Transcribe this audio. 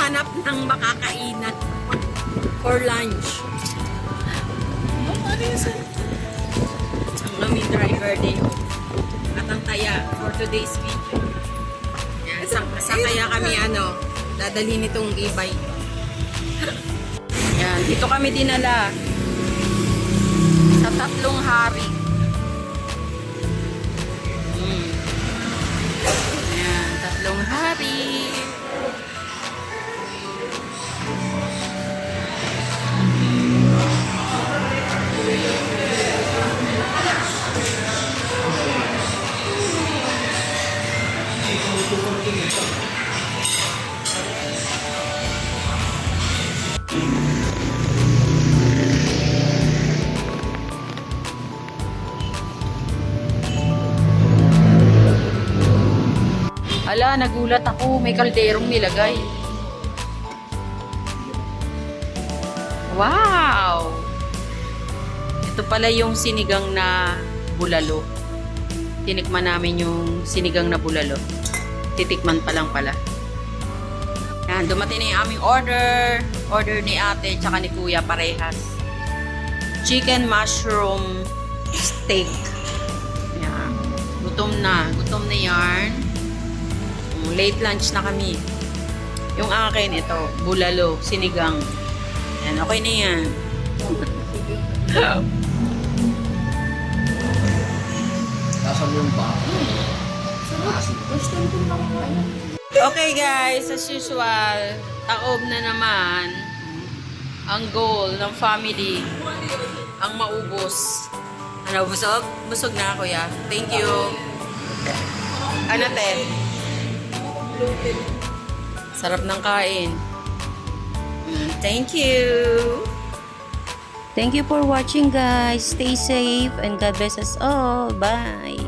naghahanap ng makakainan for lunch. Ang aming driver din. At ang taya for today's video. Yan, sa taya kami dadalhin itong e-bike. Yan, dito kami dinala sa 3 hari. Yan, 3 hari. Ala, nagulat ako. May kalderong nilagay. Wow! Ito pala yung sinigang na bulalo. Tinikman namin yung sinigang na bulalo. Titikman pa lang pala. Yan, dumating na yung aming order. Order ni ate tsaka ni kuya parehas. Chicken mushroom steak. Yan. Gutom na. Gutom na yarn. Late lunch na kami. Yung akin, ito, bulalo, sinigang. Yan, okay na yan. Sasabihin pa. Okay guys, as usual, taob na naman ang goal ng family, ang maubos. Ano, busog? Busog na, kuya. Thank you. Ano, te? Sarap ng kain. Thank you. Thank you for watching, guys. Stay safe and God bless us all. Bye.